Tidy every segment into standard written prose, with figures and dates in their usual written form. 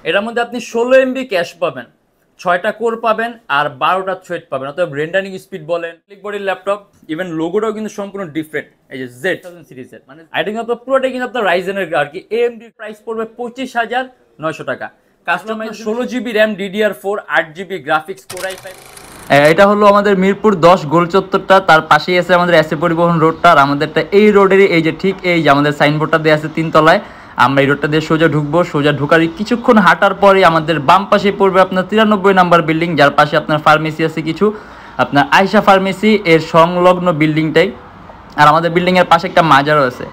এটার মধ্যে আপনি 16 MB ক্যাশ পাবেন, 6টা কোর পাবেন আর 12টা থ্রেড পাবেন। অর্থাৎ রেন্ডারিং স্পিড বলেন, ক্লিক বডির ল্যাপটপ, ইভেন লোগোটাও কিন্তু সম্পূর্ণ ডিফারেন্ট। এই যে Z1000 সিরিজের মানে এটা কিন্তু আপনার পুরোটাই কিন্তু আপনার রাইজেনের আর কি। AMD প্রাইস পড়বে 25,900 টাকা। Customise 16GB RAM DDR4 8GB graphics core i5। এটা হলো আমাদের মিরপুর 10 গোল চত্বরটা, তার পাশেই আছে আমাদের এসএ পরিবহন রোডটা। আর আমাদেরটা এই রোডেরই এই যে ঠিক এই যে আমাদের সাইনবোর্ডটা দেওয়া আছে 3 তলায়। আমরা এই রোডটা দিয়ে সোজা ঢুকবো, সোজা ঢুকার কিছুক্ষণ হাঁটার পরে আমাদের বাম পাশে পড়বে আপনার 93 নাম্বার বিল্ডিং, যার পাশে আপনার ফার্মেসি আছে কিছু, আপনার আয়শা ফার্মেসি এর সংলগ্ন বিল্ডিংটাই। আর আমাদের বিল্ডিংয়ের পাশে একটা মাজারও আছে।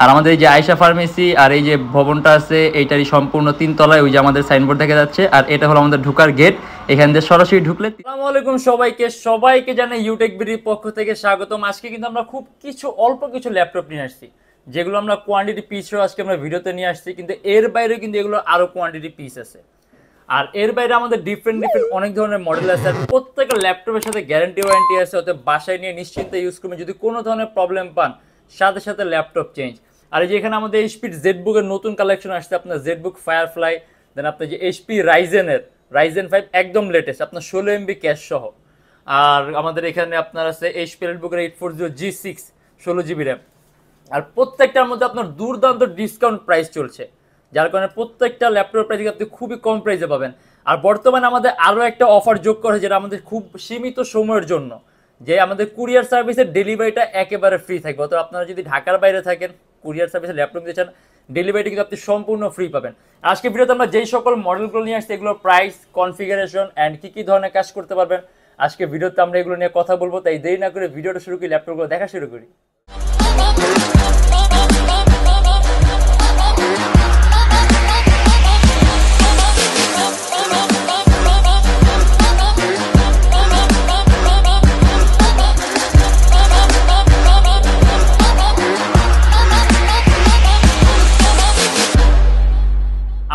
আর আমাদের এই যে আয়শা ফার্মেসি আর এই যে ভবনটা আছে এইটারই সম্পূর্ণ 3 তলায় ওই যে আমাদের সাইনবোর্ড দেখা যাচ্ছে। আর এটা হলো আমাদের ঢোকার গেট, এখান দিয়ে সরাসরি ঢুকলে। আসসালামু আলাইকুম সবাইকে জানাই ইউটেকবিডির পক্ষ থেকে স্বাগতম। আজকে কিন্তু আমরা খুব অল্প কিছু ল্যাপটপ নিয়ে আসছি, যেগুলো আমরা কোয়ান্টিটি পিসও আজকে আমরা ভিডিওতে নিয়ে আসছি, কিন্তু এর বাইরে কিন্তু এগুলো আরো কোয়ান্টিটি পিস আছে। আর এর বাইরে আমাদের ডিফারেন্ট অনেক ধরনের মডেল আছে। আর প্রত্যেকটা ল্যাপটপের সাথে গ্যারান্টি ওয়ারেন্টি আছে, অর্থাৎ বাসায় নিয়ে নিশ্চিন্তে ইউজ করবেন। যদি কোনো ধরনের প্রবলেম পান সাথে সাথে ল্যাপটপ চেঞ্জ। আর এই যে এখানে আমাদের এইচপি জেডবুকের নতুন কালেকশন আসছে, আপনার জেডবুক ফায়ারফ্লাই, দেন আপনার যে এইচপি রাইজেন 5 একদম লেটেস্ট, আপনার 16 MB ক্যাশ সহ। আর আমাদের এখানে আপনার আছে এইচপি বুকের 840G6 16GB র্যাম। আর প্রত্যেকটার মধ্যে আপনার দুর্দান্ত ডিসকাউন্ট প্রাইস চলছে, যার কারণে প্রত্যেকটা ল্যাপটপের প্রাইস আপনি খুবই কম প্রাইসে পাবেন। আর বর্তমানে আমাদের আরও একটা অফার যোগ করে, যেটা আমাদের খুব সীমিত সময়ের জন্য, যে আমাদের কুরিয়ার সার্ভিসের ডেলিভারিটা একেবারে ফ্রি থাকবে। অর্থাৎ আপনারা যদি ঢাকার বাইরে থাকেন, কুরিয়ার সার্ভিসে ল্যাপটপ নিতে চান, ডেলিভারিটা কিন্তু আপনি সম্পূর্ণ ফ্রি পাবেন। আজকে ভিডিওতে আমরা যেই সকল মডেলগুলো নিয়ে আসছি, এগুলোর প্রাইস, কনফিগারেশন অ্যান্ড কী ধরনের কাজ করতে পারবেন, আজকে ভিডিওতে আমরা এগুলো নিয়ে কথা বলবো। তাই দেরি না করে ভিডিওটা শুরু করি, ল্যাপটপগুলো দেখা শুরু করি।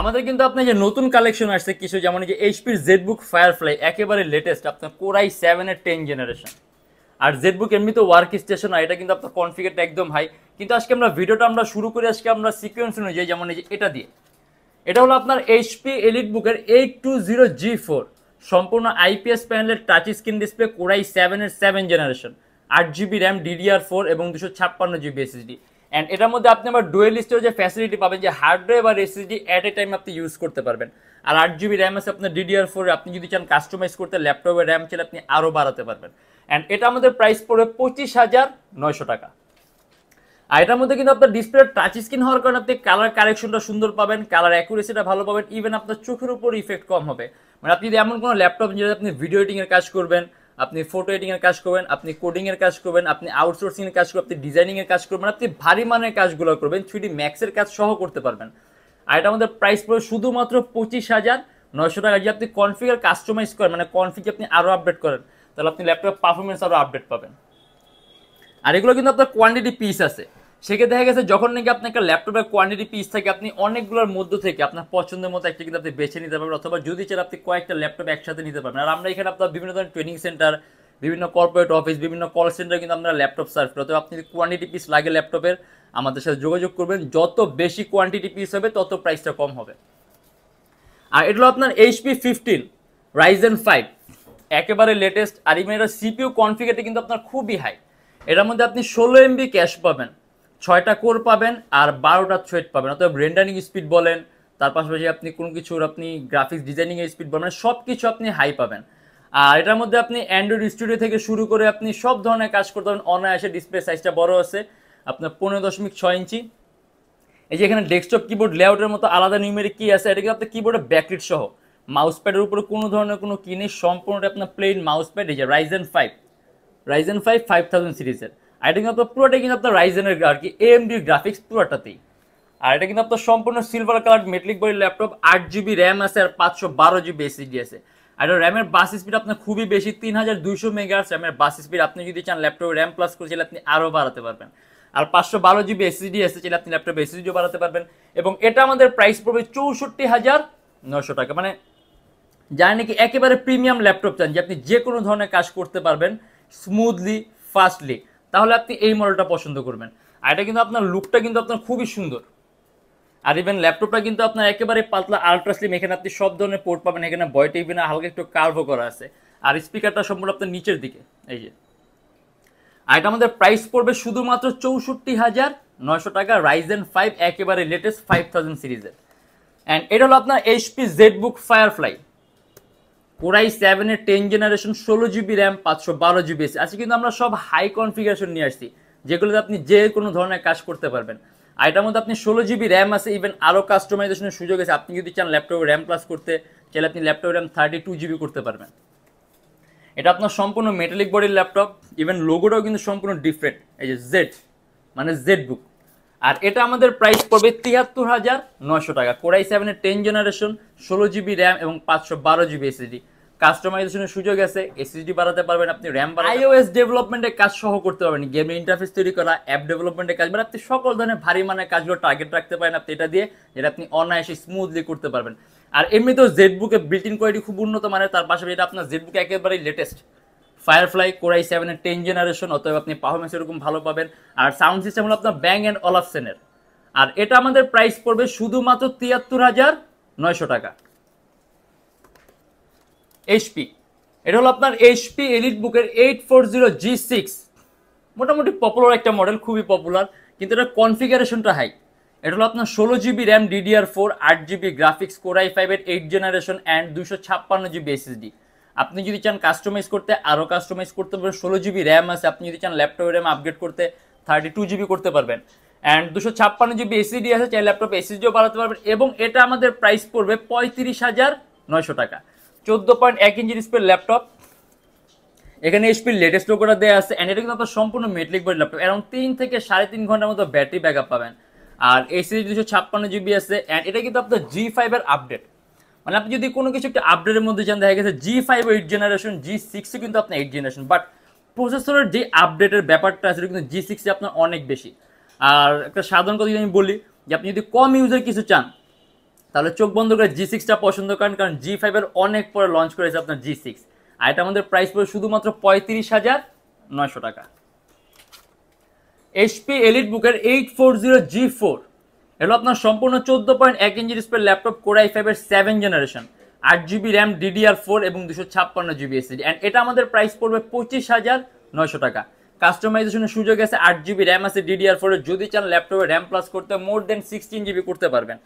আমাদের কিন্তু আপনার যে নতুন কালেকশন আসছে কিছু, যেমন যে এইচপির জেডবুক ফায়ারফ্লাই একেবারে লেটেস্ট, আপনার কোর i7 এর 10 জেনারেশন। আর জেডবুক এমনি তো ওয়ার্ক স্টেশন, আর এটা কিন্তু আপনার কনফিগারটা একদম হাই। কিন্তু আজকে আমরা ভিডিওটা শুরু করি আজকে আমরা সিকোয়েন্স অনুযায়ী, যেমন এই যে এটা দিয়ে। এটা হলো আপনার এইচপি এলিটবুকের 820G4 সম্পূর্ণ আইপিএস প্যানেলের touch screen display, core i7 এর 7 জেনারেশন, 8GB র্যাম DDR4 এবং 256GB SSD। অ্যান্ড এটার মধ্যে আপনি আবার ডুয়েল স্টোরেজের ফ্যাসিলিটি পাবেন, যে হার্ড ড্রাইভ আর SSD অ্যাট এ টাইম আপনি ইউজ করতে পারবেন। আর 8GB র্যাম আছে আপনার DDR4, আপনি যদি চান কাস্টমাইজ করতে ল্যাপটপের র্যাম চাইলে আপনি আরও বাড়াতে পারবেন। অ্যান্ড এটা আমাদের প্রাইস পড়বে 25,900 টাকা। আর এটার মধ্যে কিন্তু আপনার ডিসপ্লে টাচ স্ক্রিন হওয়ার কারণে আপনি কালার কারেকশনটা সুন্দর পাবেন, কালার অ্যাকুরেসিটা ভালো পাবেন, ইভেন আপনার চোখের উপর ইফেক্ট কম হবে। মানে আপনি যদি এমন কোনো ল্যাপটপ যেটা আপনি ভিডিও এডিংয়ের কাজ করবেন, আপনি ফটো এডিংয়ের কাজ করবেন, আপনি কোডিংয়ের কাজ করবেন, আপনি আউটসোর্সিংয়ের কাজ করবেন, আপনি ডিজাইনিংয়ের কাজ করবেন, আপনি ভারী মানের কাজগুলো করবেন, 3D ম্যাক্সের কাজ সহ করতে পারবেন। আর এটা আমাদের প্রাইস পড়বে শুধুমাত্র 25,900 টাকা। যদি আপনি কনফিগার কাস্টমাইজ করেন, মানে কনফিগ আপনি আরও আপডেট করেন, তাহলে আপনি ল্যাপটপ পারফরমেন্স আরও আপডেট পাবেন। আর এগুলো কিন্তু আপনার কোয়ান্টিটি পিস আছে, সেক্ষেত্রে দেখা গেছে যখন নাকি আপনার একটা ল্যাপটপের কোয়ান্টিটি পিস থাকে, আপনি অনেকগুলোর মধ্য থেকে আপনার পছন্দের মতো একটা কিন্তু আপনি বেছে নিতে পারবেন, অথবা যদি চান আপনি কয়েকটা ল্যাপটপ একসাথে নিতে পারবেন। আর আমরা এখানে আপনার বিভিন্ন ধরনের ট্রেনিং সেন্টার, বিভিন্ন কর্পোরেট অফিস, বিভিন্ন কল সেন্টারে কিন্তু আমরা ল্যাপটপ সার্ভ করি। অথবা আপনি যদি কোয়ান্টিটি পিস লাগে ল্যাপটপের, আমাদের সাথে যোগাযোগ করবেন। যত বেশি কোয়ান্টিটি পিস হবে তত প্রাইসটা কম হবে। আর এটা হলো আপনার এইচপি 15 রাইজেন 5 একেবারে লেটেস্ট। আর ইভেন এটা সিপিইউ কনফিগারটা কিন্তু আপনার খুবই হাই। এটার মধ্যে আপনি 16 MB ক্যাশ পাবেন, 6টা কোর পাবেন আর 12টা থ্রেড পাবেন। অর্থাৎ রেন্ডারিং স্পিড বলেন, তার পাশাপাশি আপনি কোনো কিছুর আপনি গ্রাফিক্স ডিজাইনিংয়ের স্পিড বলেন, সব কিছু আপনি হাই পাবেন। আর এটার মধ্যে আপনি অ্যান্ড্রয়েড স্টুডিও থেকে শুরু করে আপনি সব ধরনের কাজ করতে পারেন অনায়াসে। ডিসপ্লে সাইজটা বড় আছে আপনার 15.6 ইঞ্চি। এই যে এখানে ডেস্কটপ কিবোর্ড লেআউটের মতো আলাদা নিউমেরিক কি আছে, এটা কিন্তু আপনার কিবোর্ডে ব্যাকলিট সহ, মাউস প্যাডের উপরে কোনো ধরনের কোনো কি নেই, সম্পূর্ণটা আপনার প্লেন মাউস প্যাড। এই যে রাইজেন 5 5000 সিরিজের। আর এটা কিন্তু আপনার পুরোটাই কিন্তু আপনার রাইজেনের আর কি AMD গ্রাফিক্স পুরোটাতেই। আর এটা কিন্তু আপনার সম্পূর্ণ silver colour metallic body laptop, 8GB RAM আছে আর 512GB SSD আছে। আর র্যামের বাস স্পিড আপনার খুবই বেশি, 3200 মেগাহার্টজ র্যামের বাস স্পিড। আপনি যদি চান ল্যাপটপে র্যাম প্লাস করে চাইলে আপনি আরও বাড়াতে পারবেন। আর 512GB SSD আছে, চাইলে আপনি ল্যাপটপে SSDও বাড়াতে পারবেন। এবং এটা আমাদের প্রাইস পড়বে 64,900 টাকা। মানে যারা নাকি একেবারে প্রিমিয়াম ল্যাপটপ চান, যে আপনি যে কোনো ধরনের কাজ করতে পারবেন স্মুথলি, ফাস্টলি, তাহলে আপনি এই মডেলটা পছন্দ করবেন। আর এটা কিন্তু আপনার লুকটা কিন্তু আপনার খুবই সুন্দর। আর ইভেন ল্যাপটপটা কিন্তু আপনার একেবারে পাতলা আলট্রা স্লিম, এখানে আপনি সব ধরনের পোর্ট পাবেন, এখানে বয় টিভি না, হালকা একটু কার্ভও করা আছে। আর স্পিকারটা সম্পূর্ণ আপনার নিচের দিকে, এই যে। আর এটা আমাদের প্রাইস পড়বে শুধুমাত্র 64,900 টাকা, রাইজেন 5 একেবারে লেটেস্ট 5000 সিরিজের। অ্যান্ড এটা হলো আপনার এইচপি জেডবুক ফায়ারফ্লাই কোরাই 7 এর 10 generation, 16 GB RAM, 512 GB AC. আজকে কিন্তু আমরা সব হাই কনফিগারেশন নিয়ে আসছি, যেগুলোতে আপনি যে কোনো ধরনের কাজ করতে পারবেন। আর এটার মধ্যে আপনি 16 জিবি র্যাম আছে, ইভেন আরও কাস্টমাইজেশনের সুযোগ আছে। আপনি যদি চান ল্যাপটপে র্যাম প্লাস করতে চাইলে আপনি ল্যাপটপে র্যাম 32 জিবি করতে পারবেন। এটা আপনার সম্পূর্ণ মেটালিক বডির ল্যাপটপ, ইভেন লোগোটাও কিন্তু সম্পূর্ণ ডিফারেন্ট, এই যে জেড মানে জেড বুক। আর এটা আমাদের প্রাইস পড়বে 73,900 টাকা, কোরাই 7 এর 10 জেনারেশন, 16 জিবি র্যাম এবং 512 জিবি এসএসডি। কাস্টমাইজেশনের সুযোগ আছে, এসএসডি বাড়াতে পারবেন, আপনি র্যাম বাড়াতে, আইওএস ডেভেলপমেন্টের কাজ সহ করতে পারবেন, গেমের ইন্টারফেস তৈরি করা, অ্যাপ ডেভেলপমেন্টের কাজ, মানে আপনি সকল ধরনের ভারী মানের কাজগুলো টার্গেট রাখতে পারেন আপনি এটা দিয়ে, যেটা আপনি অনায়াসে স্মুথলি করতে পারবেন। আর এমনিতেও জেডবুকে বিল্ট ইন কোয়ালিটি খুব উন্নত মানের, তার পাশাপাশি এটা আপনার জেডবুকে একেবারেই লেটেস্ট ফায়ারফ্লাই কোরাই 7 এর 10 জেনারেশন, অতএব আপনি পারফরমেন্স এরকম ভালো পাবেন। আর সাউন্ড সিস্টেম হলো আপনার ব্যাং অ্যান্ড অলাফসেনের। আর এটা আমাদের প্রাইস পড়বে শুধুমাত্র 73,900 টাকা। এইচপি, এটা হলো আপনার এইচপি এলিট বুকের 840G6, মোটামুটি পপুলার একটা মডেল, খুবই পপুলার, কিন্তু এটা কনফিগারেশনটা হাই। এটা হলো আপনার 16 GB RAM DDR4, 8 GB graphics, core i 5 এর 8 জেনারেশন অ্যান্ড 256 জিবি এসএসডি। আপনি যদি চান কাস্টমাইজ করতে আরও কাস্টমাইজ করতে পারবেন, 16 জিবি র্যাম আছে, আপনি যদি চান ল্যাপটপের র্যাম আপগ্রেড করতে 32 জিবি করতে পারবেন। অ্যান্ড 256 জিবি এসএসডি আছে, চাই ল্যাপটপ এসএসডিও বাড়াতে পারবেন। এবং এটা আমাদের প্রাইস পড়বে 35,900 টাকা, 14.1 ইঞ্চি ডিসপ্লে ল্যাপটপ। এখানে এইচপির লেটেস্ট লোগোটা দেওয়া আছে, অ্যান্ড এটা কিন্তু আপনার সম্পূর্ণ মেটালিক বডি ল্যাপটপ, অ্যারাউন্ড 3 থেকে 3.5 ঘন্টার মতো ব্যাটারি ব্যাকআপ পাবেন। আর এসএসডি 256 জিবি আছে, অ্যান্ড এটা কিন্তু আপনার G5 এর আপডেট, মানে আপনি যদি কোনো কিছু একটা আপডেটের মধ্যে যান, দেখা গেছে G5 8 জেনারেশন, G6 কিন্তু আপনার 8 জেনারেশন, বাট প্রসেসরের যে আপডেটের ব্যাপারটা আছে কিন্তু G6 এ আপনার অনেক বেশি। আর একটা সাধারণ কথা যদি আমি বলি, যে আপনি যদি কম ইউজের কিছু চান, তাহলে চোখ বন্ধ করে G6টা পছন্দ করেন, কারণ G5 এর অনেক পরে লঞ্চ করেছে আপনার G6। আর এটা আমাদের প্রাইস পড়ে শুধুমাত্র 35,900 টাকা। এইচপি এলিট বুকের 840G4, এটা আপনার সম্পূর্ণ 14.1 ইঞ্চি ডিসপ্লে ল্যাপটপ, কোরাই 5 এর 7 জেনারেশন, 8 জিবি র্যাম DDR4 এবং 256 জিবি এসএসডি। অ্যান্ড এটা আমাদের প্রাইস পড়বে 25,900 টাকা। কাস্টমাইজেশনের সুযোগ আছে, 8 জিবি র্যাম আছে DDR4 এর, যদি চান ল্যাপটপে র্যাম প্লাস করতে মোর দেন 16 জিবি করতে পারবেন।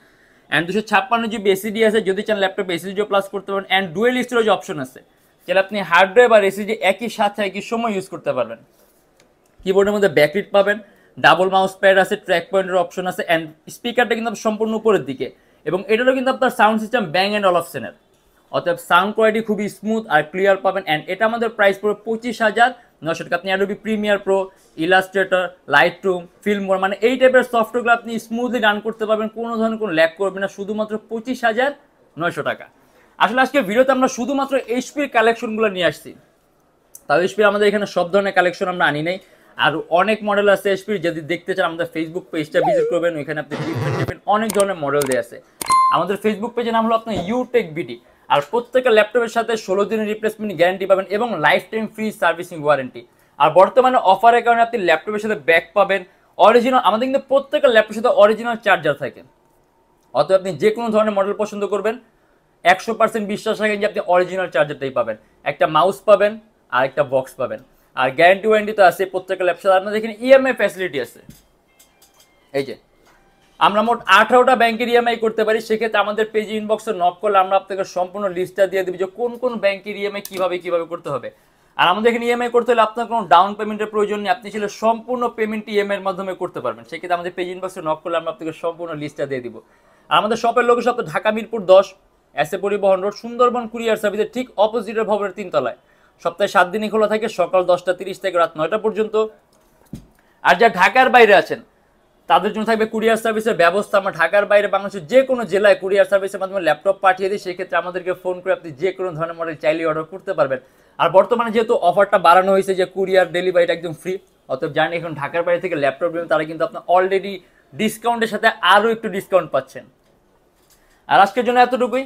অ্যান্ড 256 জিবি এসএসডি আছে, যদি চান ল্যাপটপে এসএসডিও প্লাস করতে পারবেন। অ্যান্ড ডুয়েল স্টোরেজ অপশন আছে, যেটা আপনি হার্ড ড্রাইভ আর এসএসডি একই সাথে একই সময় ইউজ করতে পারবেন। কিবোর্ডের মধ্যে ব্যাকলিট পাবেন, ডাবল মাউস প্যাড আছে, ট্র্যাক পয়েন্টের অপশন আছে, অ্যান্ড স্পিকারটা কিন্তু সম্পূর্ণ উপরের দিকে। এবং এটারও কিন্তু আপনার সাউন্ড সিস্টেম ব্যাং অ্যান্ড অলাফসেনের, অতএব সাউন্ড কোয়ালিটি খুবই স্মুথ আর ক্লিয়ার পাবেন। অ্যান্ড এটা আমাদের প্রাইস পড়বে 25,900 টাকা। আপনি Adobe Premiere Pro, Illustrator, Lightroom, Filmora, মানে এই টাইপের সফটওয়্যারগুলো আপনি স্মুথলি রান করতে পারবেন, কোনো ধরনের কোনো ল্যাগ করবে না, শুধুমাত্র 25,900 টাকা। আসলে আজকে ভিডিওতে আমরা শুধুমাত্র এইচপির কালেকশনগুলো নিয়ে আসছি, তাও এইচপির আমাদের এখানে সব ধরনের কালেকশন আমরা আনি নাই, আর অনেক মডেল আছে এইচপির। যদি দেখতে চান আমাদের ফেসবুক পেজটা ভিজিট করবেন, ওইখানে আপনি ডিফারেন্ট অনেক ধরনের মডেল দেওয়া আছে। আমাদের ফেসবুক পেজের নাম হলো আপনার Youtechbd। আর প্রত্যেকটা ল্যাপটপের সাথে 16 দিনের রিপ্লেসমেন্ট গ্যারান্টি পাবেন এবং lifetime free servicing warranty. আর বর্তমানে অফারের কারণে আপনি ল্যাপটপের সাথে ব্যাক পাবেন অরিজিনাল, আমাদের কিন্তু প্রত্যেকটা ল্যাপটপের সাথে অরিজিনাল চার্জার থাকে, অতএব আপনি যে কোনো ধরনের মডেল পছন্দ করবেন 100% বিশ্বাস রাখেন যে আপনি অরিজিনাল চার্জারটাই পাবেন। একটা মাউস পাবেন আর একটা বক্স পাবেন, আর গ্যারান্টি ওয়ারেন্টি তো আছে প্রত্যেকটা ল্যাপটপে। আপনাদের এখানে ইএমআই ফ্যাসিলিটি আছে, এই যে আমরা মোট 18টা ব্যাংকের ইএমআই করতে পারি। সেক্ষেত্রে আমাদের পেজ ইনবক্সে নক করলে আমরা আপনাকে সম্পূর্ণ লিস্টটা দিয়ে দেবো যে কোন কোন ব্যাংকের ইএমআই কিভাবে করতে হবে। আর আমাদের এখানে ইএমআই করতে হলে আপনার কোনো ডাউন পেমেন্টের প্রয়োজন নেই, আপনি ছিল সম্পূর্ণ পেমেন্ট ইএমআই এর মাধ্যমে করতে পারবেন। সেক্ষেত্রে আমাদের পেজ ইনবক্সে নক করলে আমরা আপনাকে সম্পূর্ণ লিস্টটা দিয়ে দিব। আর আমাদের শপের লোকেশন আপনার ঢাকা মিরপুর 10 এসএ পরিবহন রোড, সুন্দরবন কুরিয়ার সার্ভিসের ঠিক অপোজিটের ভবনের 3 তলায়। সপ্তাহে 7 দিনই খোলা থাকে, সকাল 10টা 30 থেকে রাত 9টা পর্যন্ত। আর যা ঢাকার বাইরে আছেন তাদের জন্য থাকবে কুরিয়ার সার্ভিসের ব্যবস্থা। আমরা ঢাকার বাইরে বাংলাদেশের যে কোনো জেলায় কুরিয়ার সার্ভিসের মাধ্যমে ল্যাপটপ পাঠিয়ে দিই, সেক্ষেত্রে আমাদেরকে ফোন করে আপনি যে কোনো ধরনের মডেল চাইলে অর্ডার করতে পারবেন। আর বর্তমানে যেহেতু অফারটা বাড়ানো হয়েছে যে কুরিয়ার ডেলিভারিটা একদম ফ্রি, অতএব জানি এখন ঢাকার বাইরে থেকে ল্যাপটপ নেবেন তারা কিন্তু আপনার অলরেডি ডিসকাউন্টের সাথে আরও একটু ডিসকাউন্ট পাচ্ছেন। আর আজকের জন্য এতটুকুই।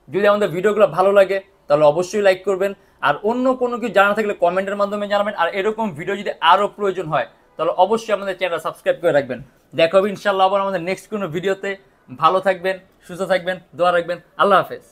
যদি আমাদের ভিডিওগুলো ভালো লাগে তাহলে অবশ্যই লাইক করবেন, আর অন্য কোনো কিছু জানা থাকলে কমেন্টের মাধ্যমে জানাবেন। আর এরকম ভিডিও যদি আরও প্রয়োজন হয় তাহলে অবশ্যই আমাদের চ্যানেল সাবস্ক্রাইব করে রাখবেন। দেখা হবে ইনশাআল্লাহ আবার আমাদের নেক্সট কোনো ভিডিওতে। ভালো থাকবেন, সুস্থ থাকবেন, দোয়া রাখবেন। আল্লাহ হাফেজ।